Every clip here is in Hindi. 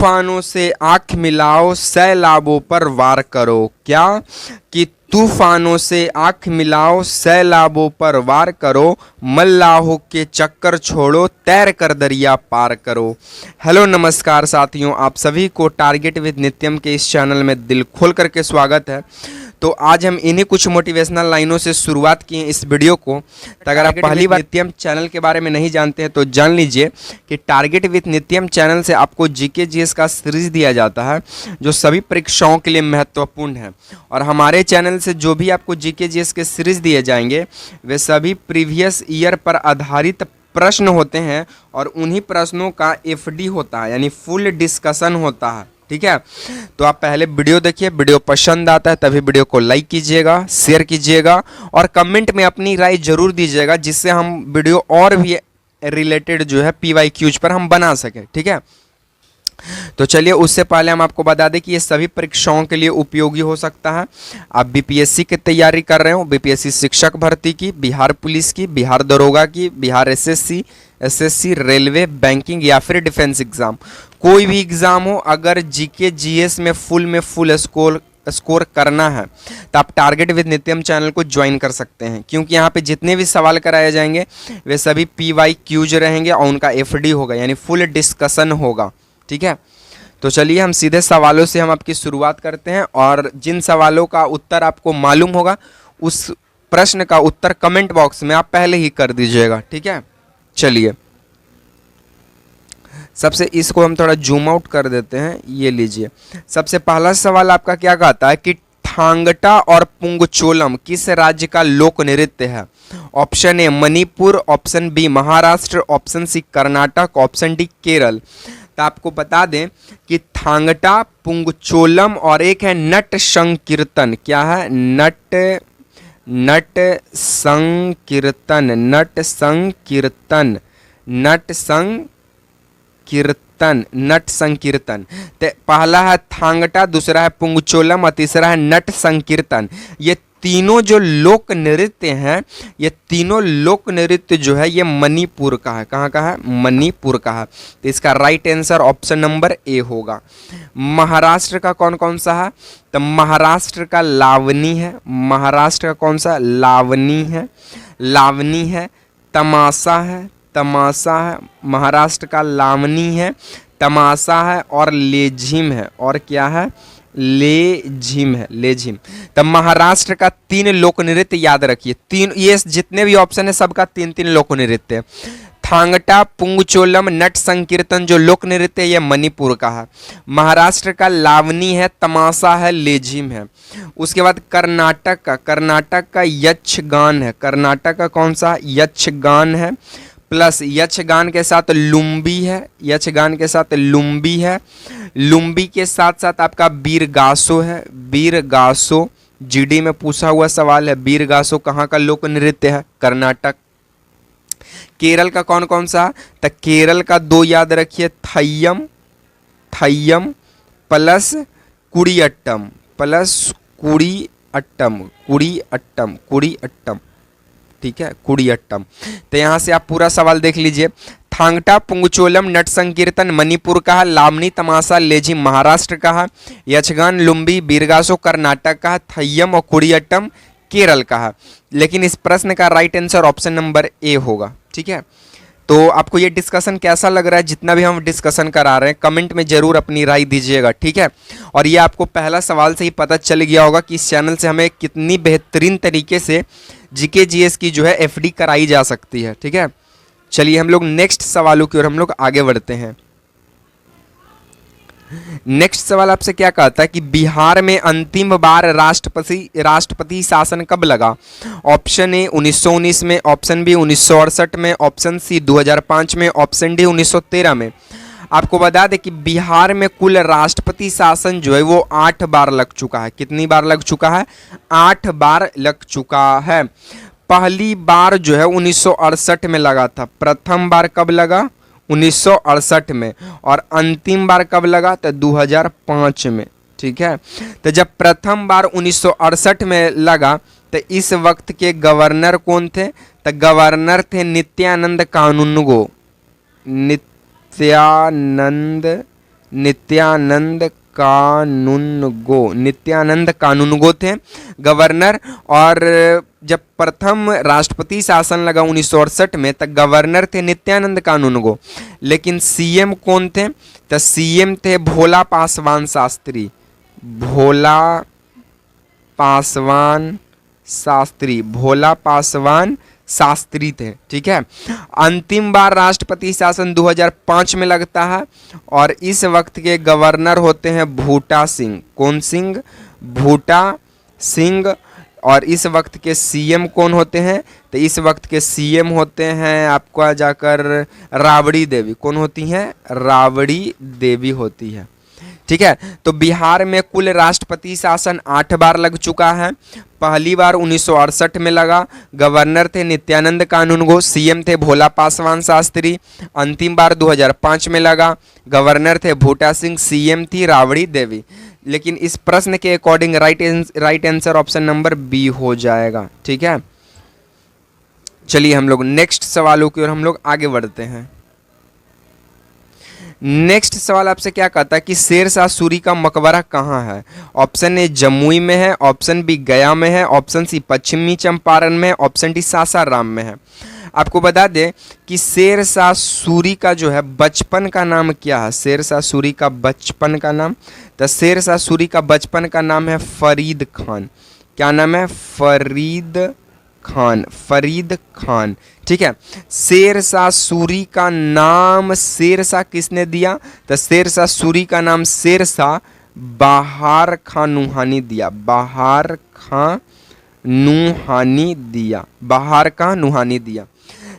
तूफानों से आंख मिलाओ सैलाबों पर वार करो। क्या कि तूफानों से आंख मिलाओ सैलाबों पर वार करो, मल्लाहों के चक्कर छोड़ो तैर कर दरिया पार करो। हेलो नमस्कार साथियों, आप सभी को टारगेट विद नित्यम के इस चैनल में दिल खोल करके स्वागत है। तो आज हम इन्हीं कुछ मोटिवेशनल लाइनों से शुरुआत किए इस वीडियो को। तो अगर आप पहली बार नित्यम चैनल के बारे में नहीं जानते हैं तो जान लीजिए कि टारगेट विद नित्यम चैनल से आपको जीके जीएस का सीरीज दिया जाता है जो सभी परीक्षाओं के लिए महत्वपूर्ण है। और हमारे चैनल से जो भी आपको जीके जीएस के सीरीज दिए जाएंगे वे सभी प्रीवियस ईयर पर आधारित प्रश्न होते हैं और उन्हीं प्रश्नों का एफडी होता है, यानी फुल डिस्कशन होता है। ठीक है, तो आप पहले वीडियो देखिए, वीडियो पसंद आता है तभी वीडियो को लाइक कीजिएगा, शेयर कीजिएगा और कमेंट में अपनी राय जरूर दीजिएगा, जिससे हम वीडियो और भी रिलेटेड जो है PYQs पर हम बना सकें। ठीक है, तो चलिए उससे पहले हम आपको बता दें कि ये सभी परीक्षाओं के लिए उपयोगी हो सकता है। आप बीपीएससी की तैयारी कर रहे हो, बीपीएससी शिक्षक भर्ती की, बिहार पुलिस की, बिहार दरोगा की, बिहार एसएससी, रेलवे, बैंकिंग या फिर डिफेंस एग्जाम, कोई भी एग्जाम हो, अगर जीके जीएस में फुल स्कोर करना है तो आप टारगेट विद नित्यम चैनल को ज्वाइन कर सकते हैं, क्योंकि यहाँ पे जितने भी सवाल कराए जाएंगे वे सभी PYQs रहेंगे और उनका FD होगा, यानी फुल डिस्कशन होगा। ठीक है, तो चलिए हम सीधे सवालों से हम आपकी शुरुआत करते हैं और जिन सवालों का उत्तर आपको मालूम होगा उस प्रश्न का उत्तर कमेंट बॉक्स में आप पहले ही कर दीजिएगा। ठीक है, चलिए सबसे इसको हम थोड़ा जूम आउट कर देते हैं। ये लीजिए, सबसे पहला सवाल आपका क्या कहता है कि थांगटा और पुंगचोलम किस राज्य का लोक नृत्य है? Option A Manipur, option B Maharashtra, option C Karnataka, option D Kerala. तो आपको बता दें कि थांगटा, पुंगचोलम और एक है नट संकीर्तन। क्या है? नट संकीर्तन। तो पहला है थांगटा, दूसरा है पुंगचोलम और तीसरा है नट संकीर्तन। ये तीनों जो लोक नृत्य हैं, ये तीनों लोक नृत्य जो है ये मणिपुर का है। कहाँ का है? मणिपुर का है। तो इसका right answer option number A होगा। महाराष्ट्र का कौन कौन सा है? तो महाराष्ट्र का लावनी है। महाराष्ट्र का कौन सा? लावनी है। तमाशा है। महाराष्ट्र का लावनी है, तमाशा है और लेझिम है। और क्या है? लेझिम। तब महाराष्ट्र का 3 लोक नृत्य याद रखिए। 3, ये जितने भी ऑप्शन है सबका 3 लोक नृत्य है। थांगटा, पुंगचोलम, नट संकीर्तन जो लोक नृत्य है ये मणिपुर का है। महाराष्ट्र का लावनी है, तमाशा है, लेझिम है। उसके बाद कर्नाटक का यक्षगान है। कर्नाटक का कौन सा? यक्षगान है, प्लस यक्षगान के साथ लुम्बी है। लुम्बी के साथ साथ आपका बीरगासो है। बीरगासो जीडी में पूछा हुआ सवाल है। बीरगासो कहाँ का लोक नृत्य है? कर्नाटक। केरल का कौन कौन सा? तो केरल का 2 याद रखिए, थय्यम प्लस कुड़ियट्टम। ठीक है, कुड़ियट्टम। तो यहाँ से आप पूरा सवाल देख लीजिए। थांगटा, पुंगचोलम, नट संकीर्तन मणिपुर का है, लावनी, तमाशा, लेझिम महाराष्ट्र का है, यक्षगान, लुम्बी, बीरगासो कर्नाटक का है, थय्यम और कुड़ियट्टम केरल का है। लेकिन इस प्रश्न का right answer option number A होगा। ठीक है, तो आपको ये डिस्कशन कैसा लग रहा है? जितना भी हम डिस्कशन करा रहे हैं कमेंट में जरूर अपनी राय दीजिएगा। ठीक है, और ये आपको पहला सवाल से ही पता चल गया होगा कि इस चैनल से हमें कितनी बेहतरीन तरीके से जीके जीएस की जो है FD कराई जा सकती है। ठीक है, चलिए हम लोग नेक्स्ट सवालों की ओर हम लोग आगे बढ़ते हैं। नेक्स्ट सवाल आपसे क्या कहता है कि बिहार में अंतिम बार राष्ट्रपति शासन कब लगा? ऑप्शन ए 1919 में, ऑप्शन बी 1968 में, ऑप्शन सी 2005 में, ऑप्शन डी 1913 में। आपको बता दें कि बिहार में कुल राष्ट्रपति शासन जो है वो 8 बार लग चुका है। कितनी बार लग चुका है? 8 बार लग चुका है। पहली बार जो है 1968 में लगा था। प्रथम बार कब लगा? 1968 में। और अंतिम बार कब लगा? तो 2005 में। ठीक है, तो जब प्रथम बार 1968 में लगा तो इस वक्त के गवर्नर कौन थे? तो गवर्नर थे नित्यानंद नित्यानंद कानूनगो थे गवर्नर। और जब प्रथम राष्ट्रपति शासन लगा 1968 में, तब गवर्नर थे नित्यानंद कानूनगो। लेकिन सीएम कौन थे? तो सीएम थे भोला पासवान शास्त्री। भोला पासवान शास्त्री थे। ठीक है। अंतिम बार राष्ट्रपति शासन 2005 में लगता है और इस वक्त के गवर्नर होते हैं भूटा सिंह। कौन सिंह? भूटा सिंह। और इस वक्त के सीएम कौन होते हैं? तो इस वक्त के सीएम होते हैं आपका जाकर राबड़ी देवी। कौन होती हैं? राबड़ी देवी होती है। ठीक है। तो बिहार में कुल राष्ट्रपति शासन 8 बार लग चुका है। पहली बार 1968 में लगा, गवर्नर थे नित्यानंद कानूनगो, सीएम थे भोला पासवान शास्त्री। अंतिम बार 2005 में लगा, गवर्नर थे भूटा सिंह, सीएम थी राबड़ी देवी। लेकिन इस प्रश्न के according right answer option number B हो जाएगा। ठीक है। चलिए हम लोग नेक्स्ट सवालों की ओर हम लोग आगे बढ़ते हैं। नेक्स्ट सवाल आपसे क्या कहता है कि शेरशाह सूरी का मकबरा कहाँ है? ऑप्शन ए जमुई में है, ऑप्शन बी गया में है, ऑप्शन सी पश्चिमी चंपारण में है, ऑप्शन डी सासाराम में है। आपको बता दें कि शेरशाह सूरी का जो है बचपन का नाम क्या है? शेरशाह सूरी का बचपन का नाम, तो शेरशाह सूरी का बचपन का नाम है फरीद खान। क्या नाम है? फरीद खान। ठीक है। शेरशाह सूरी का नाम शेरशाह किसने दिया? तो शेरशाह सूरी का नाम शेरशाह बहार खां नुहानी दिया। बहार खां नुहानी दिया।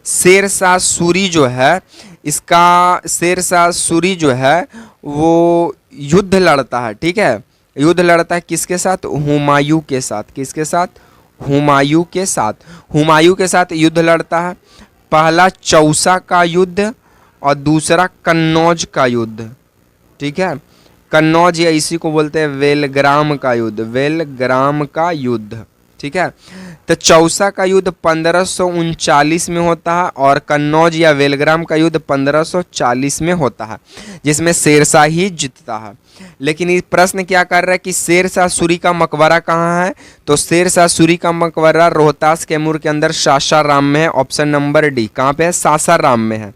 शेरशाह सूरी जो है, इसका शेरशाह सूरी जो है वो युद्ध लड़ता है। ठीक है। युद्ध लड़ता है किसके साथ? हुमायूं के साथ। किसके साथ? हुमायूं के साथ। हुमायूं के साथ युद्ध लड़ता है। पहला चौसा का युद्ध और दूसरा कन्नौज का युद्ध। ठीक है। कन्नौज या इसी को बोलते हैं वेलग्राम का युद्ध। ठीक है। तो चौसा का युद्ध 1539 में होता है और कन्नौज या वेलग्राम का युद्ध 1540 में होता है, जिसमें शेरशाह ही जीतता है। लेकिन ये प्रश्न क्या कर रहा है कि शेरशाह सूरी का मकबरा कहाँ है? तो शेरशाह सूरी का मकबरा रोहतास कैमूर के अंदर सासाराम में है। Option number D. कहाँ पे है? सासाराम में है।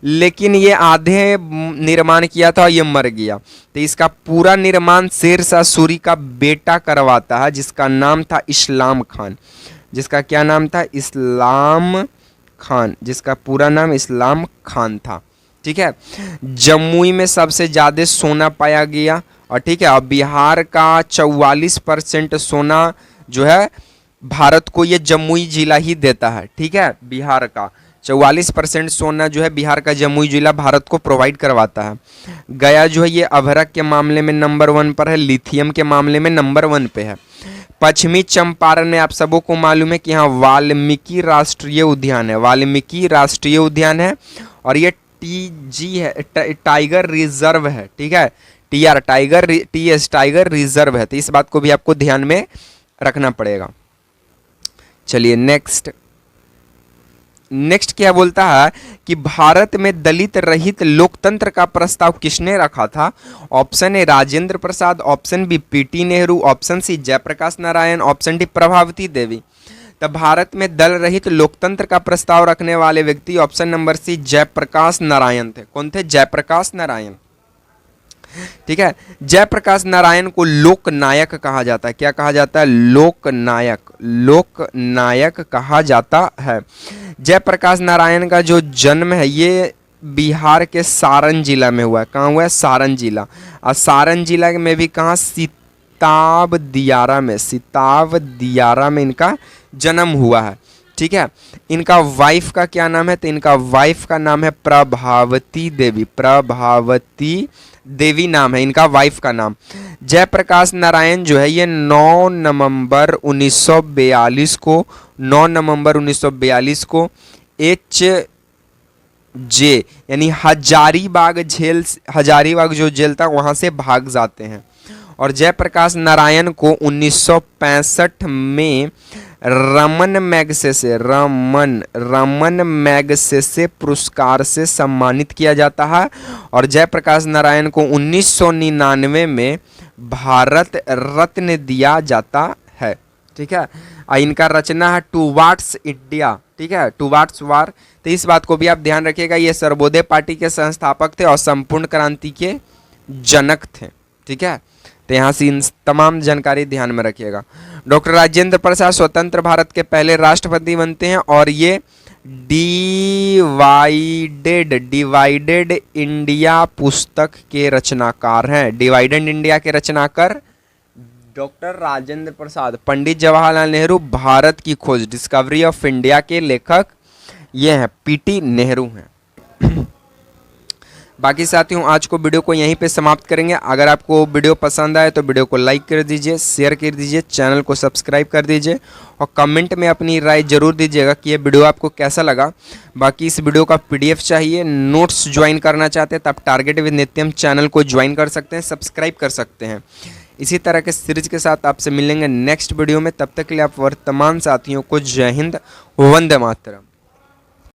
लेकिन ये आधे निर्माण किया था और ये मर गया, तो इसका पूरा निर्माण शेरशाह सूरी का बेटा करवाता है, जिसका नाम था इस्लाम खान। जिसका क्या नाम था? इस्लाम खान। जिसका पूरा नाम इस्लाम खान था। ठीक है। जमुई में सबसे ज़्यादा सोना पाया गया और ठीक है, और बिहार का 44% सोना जो है भारत को ये जमुई जिला ही देता है। ठीक है। बिहार का 44% सोना जो है बिहार का जमुई जिला भारत को प्रोवाइड करवाता है। गया जो है ये अभ्रक के मामले में नंबर 1 पर है, लिथियम के मामले में नंबर 1 पे है। पश्चिमी चंपारण में आप सबों को मालूम है कि यहाँ वाल्मीकि राष्ट्रीय उद्यान है। वाल्मीकि राष्ट्रीय उद्यान है और ये TG है, टाइगर रिजर्व है। ठीक है। TS टाइगर रिजर्व है। तो इस बात को भी आपको ध्यान में रखना पड़ेगा। चलिए नेक्स्ट क्या बोलता है कि भारत में दलित रहित लोकतंत्र का प्रस्ताव किसने रखा था? Option A Rajendra Prasad, option B PT Nehru, option C Jayaprakash Narayan, option D Prabhavati Devi. तब भारत में दल रहित लोकतंत्र का प्रस्ताव रखने वाले व्यक्ति option number C Jayaprakash Narayan थे। कौन थे? जयप्रकाश नारायण। ठीक है। जयप्रकाश नारायण को लोकनायक कहा जाता है। क्या कहा जाता है? लोकनायक कहा जाता है। जयप्रकाश नारायण का जो जन्म है ये बिहार के सारण जिला में हुआ है। कहाँ हुआ है? सारण जिला। और सारण जिला में भी कहाँ? सिताब दियारा में इनका जन्म हुआ है। ठीक है। इनका वाइफ का क्या नाम है? तो इनका वाइफ का नाम है प्रभावती देवी नाम है इनका वाइफ का नाम। जयप्रकाश नारायण जो है ये 9 नवंबर 1942 को HJ यानी हजारीबाग जो जेल था वहां से भाग जाते हैं। और जयप्रकाश नारायण को 1965 में रमन मैगसेसे पुरस्कार से सम्मानित किया जाता है और जयप्रकाश नारायण को 1999 में भारत रत्न दिया जाता है। ठीक है, इनका रचना है टुवार्ड्स इंडिया। ठीक है, टुवार्ड्स वार। तो इस बात को भी आप ध्यान रखिएगा, ये सर्वोदय पार्टी के संस्थापक थे और संपूर्ण क्रांति के जनक थे। ठीक है, तो यहाँ से इन तमाम जानकारी ध्यान में रखिएगा। डॉक्टर राजेंद्र प्रसाद स्वतंत्र भारत के पहले राष्ट्रपति बनते हैं और ये डिवाइडेड इंडिया पुस्तक के रचनाकार हैं। डिवाइडेड इंडिया के रचनाकार डॉक्टर राजेंद्र प्रसाद। पंडित जवाहरलाल नेहरू भारत की खोज डिस्कवरी ऑफ इंडिया के लेखक ये हैं पीटी नेहरू हैं। बाकी साथियों, आज को वीडियो को यहीं पे समाप्त करेंगे। अगर आपको वीडियो पसंद आए तो वीडियो को लाइक कर दीजिए, शेयर कर दीजिए, चैनल को सब्सक्राइब कर दीजिए और कमेंट में अपनी राय जरूर दीजिएगा कि ये वीडियो आपको कैसा लगा। बाकी इस वीडियो का PDF चाहिए, नोट्स ज्वाइन करना चाहते हैं, तब टारगेट विद नित्यम चैनल को ज्वाइन कर सकते हैं, सब्सक्राइब कर सकते हैं। इसी तरह के सीरीज के साथ आपसे मिलेंगे नेक्स्ट वीडियो में। तब तक के लिए आप वर्तमान साथियों को जय हिंद, वंदे मातरम।